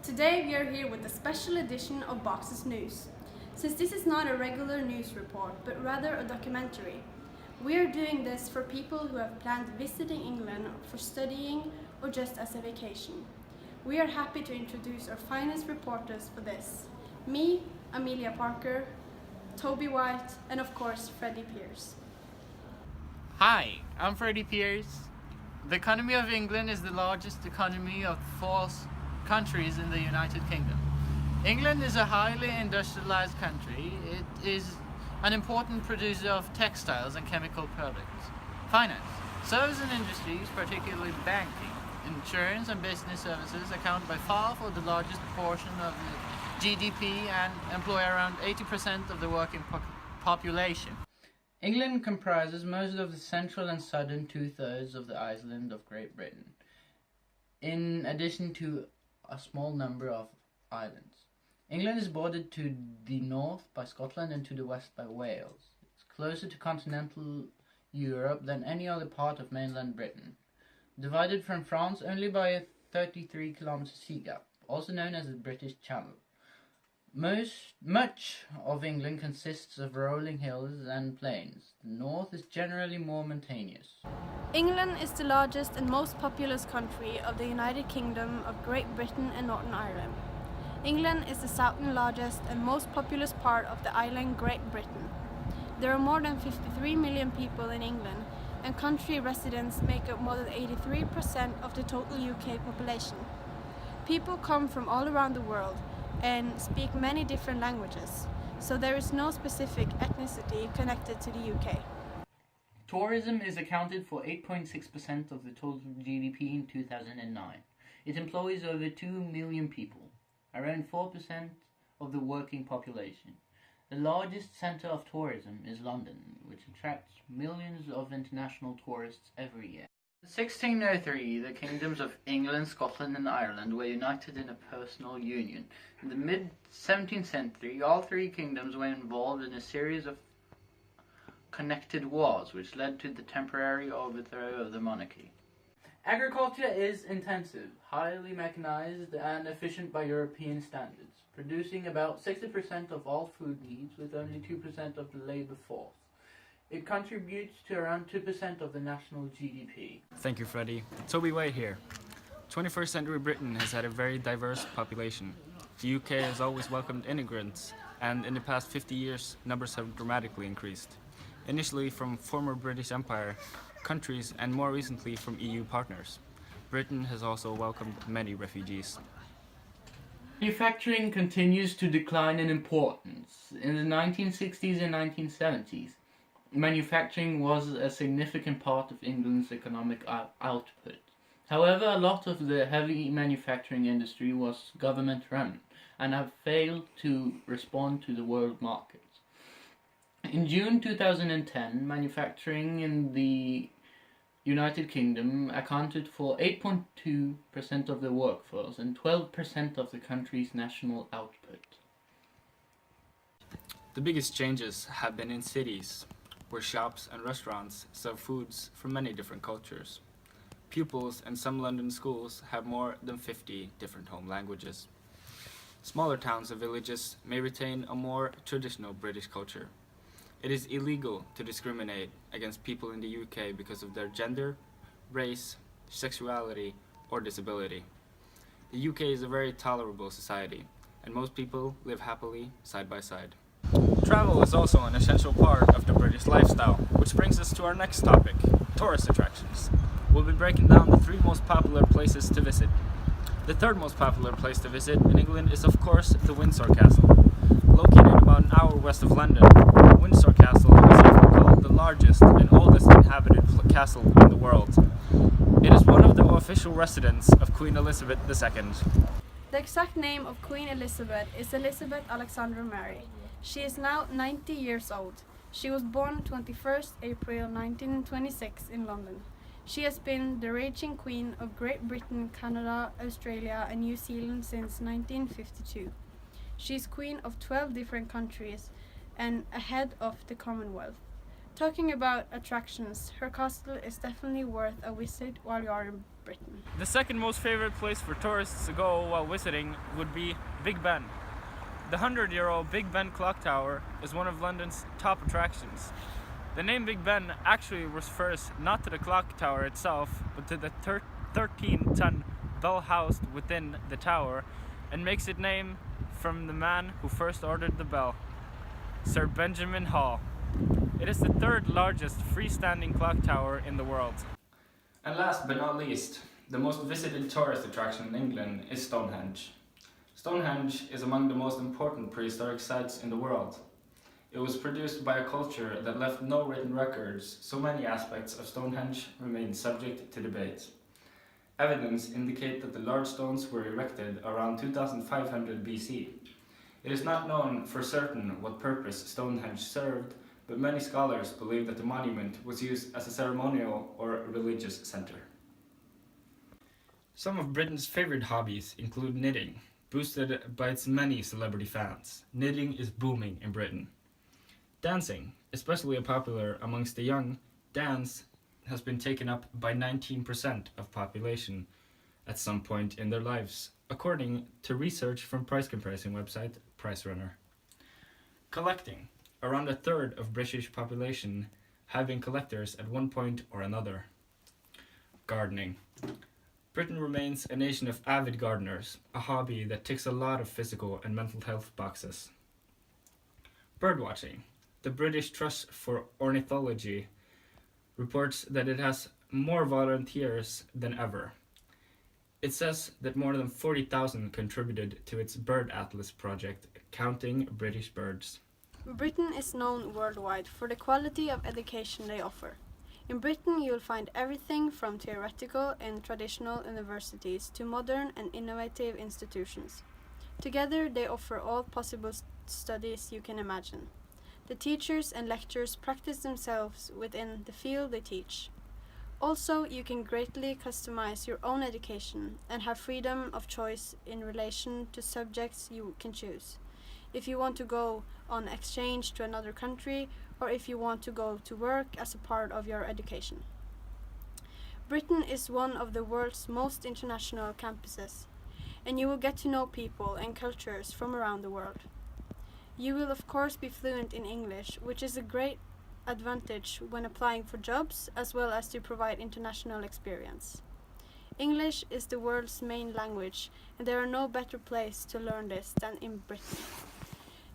Today we are here with a special edition of Box's News. Since this is not a regular news report, but rather a documentary, we are doing this for people who have planned visiting England for studying or just as a vacation. We are happy to introduce our finest reporters for this. Me, Amelia Parker, Toby White, and of course Freddie Pierce. Hi, I'm Freddie Pierce. The economy of England is the largest economy of four countries in the United Kingdom. England is a highly industrialized country. It is an important producer of textiles and chemical products. Finance, services and industries, particularly banking, insurance and business services, account by far for the largest portion of the GDP and employ around 80% of the working population. England comprises most of the central and southern two-thirds of the island of Great Britain, in addition to a small number of islands. England is bordered to the north by Scotland and to the west by Wales. It's closer to continental Europe than any other part of mainland Britain, divided from France only by a 33-kilometer sea gap, also known as the British Channel. Much of England consists of rolling hills and plains. The north is generally more mountainous. England is the largest and most populous country of the United Kingdom of Great Britain and Northern Ireland. England is the southern largest and most populous part of the island Great Britain. There are more than 53 million people in England, and country residents make up more than 83% of the total UK population. People come from all around the world and speak many different languages, so there is no specific ethnicity connected to the UK. Tourism is accounted for 8.6% of the total GDP in 2009. It employs over 2 million people, around 4% of the working population. The largest centre of tourism is London, which attracts millions of international tourists every year. In 1603, the kingdoms of England, Scotland and Ireland were united in a personal union. In the mid-17th century, all three kingdoms were involved in a series of connected wars, which led to the temporary overthrow of the monarchy. Agriculture is intensive, highly mechanized and efficient by European standards, producing about 60% of all food needs with only 2% of the labor force. It contributes to around 2% of the national GDP. Thank you, Freddie. Toby White here. 21st century Britain has had a very diverse population. The UK has always welcomed immigrants, and in the past 50 years, numbers have dramatically increased. Initially from former British Empire countries and more recently from EU partners. Britain has also welcomed many refugees. Manufacturing continues to decline in importance. In the 1960s and 1970s, manufacturing was a significant part of England's economic output. However, a lot of the heavy manufacturing industry was government-run and have failed to respond to the world markets. In June 2010, manufacturing in the United Kingdom accounted for 8.2% of the workforce and 12% of the country's national output. The biggest changes have been in cities, where shops and restaurants sell foods from many different cultures. Pupils in some London schools have more than 50 different home languages. Smaller towns and villages may retain a more traditional British culture. It is illegal to discriminate against people in the UK because of their gender, race, sexuality, or disability. The UK is a very tolerable society, and most people live happily side by side. Travel is also an essential part of the British lifestyle, which brings us to our next topic, tourist attractions. We'll be breaking down the three most popular places to visit. The third most popular place to visit in England is of course the Windsor Castle. Located about an hour west of London, Windsor Castle is often called the largest and oldest inhabited castle in the world. It is one of the official residences of Queen Elizabeth II. The exact name of Queen Elizabeth is Elizabeth Alexandra Mary. She is now 90 years old. She was born 21st April 1926 in London. She has been the reigning Queen of Great Britain, Canada, Australia and New Zealand since 1952. She is Queen of 12 different countries and a head of the Commonwealth. Talking about attractions, her castle is definitely worth a visit while you are in Britain. The second most favorite place for tourists to go while visiting would be Big Ben. The 100-year-old Big Ben clock tower is one of London's top attractions. The name Big Ben actually refers not to the clock tower itself, but to the 13-ton bell housed within the tower, and makes its name from the man who first ordered the bell, Sir Benjamin Hall. It is the third largest freestanding clock tower in the world. And last but not least, the most visited tourist attraction in England is Stonehenge. Stonehenge is among the most important prehistoric sites in the world. It was produced by a culture that left no written records, so many aspects of Stonehenge remain subject to debate. Evidence indicate that the large stones were erected around 2500 BC. It is not known for certain what purpose Stonehenge served, but many scholars believe that the monument was used as a ceremonial or religious center. Some of Britain's favorite hobbies include knitting, boosted by its many celebrity fans. Knitting is booming in Britain. Dancing, especially popular amongst the young, dance has been taken up by 19% of population at some point in their lives, according to research from price comparison website PriceRunner. Collecting, around a third of British population have been collectors at one point or another. Gardening. Britain remains a nation of avid gardeners, a hobby that ticks a lot of physical and mental health boxes. Birdwatching. The British Trust for Ornithology reports that it has more volunteers than ever. It says that more than 40,000 contributed to its Bird Atlas project, counting British birds. Britain is known worldwide for the quality of education they offer. In Britain, you'll find everything from theoretical and traditional universities to modern and innovative institutions. Together, they offer all possible studies you can imagine. The teachers and lecturers practice themselves within the field they teach. Also, you can greatly customize your own education and have freedom of choice in relation to subjects you can choose. If you want to go on exchange to another country, or if you want to go to work as a part of your education. Britain is one of the world's most international campuses, and you will get to know people and cultures from around the world. You will of course be fluent in English, which is a great advantage when applying for jobs as well as to provide international experience. English is the world's main language, and there are no better place to learn this than in Britain.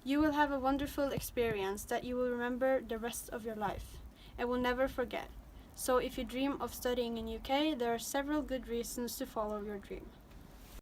You will have a wonderful experience that you will remember the rest of your life and will never forget. So if you dream of studying in UK, there are several good reasons to follow your dream.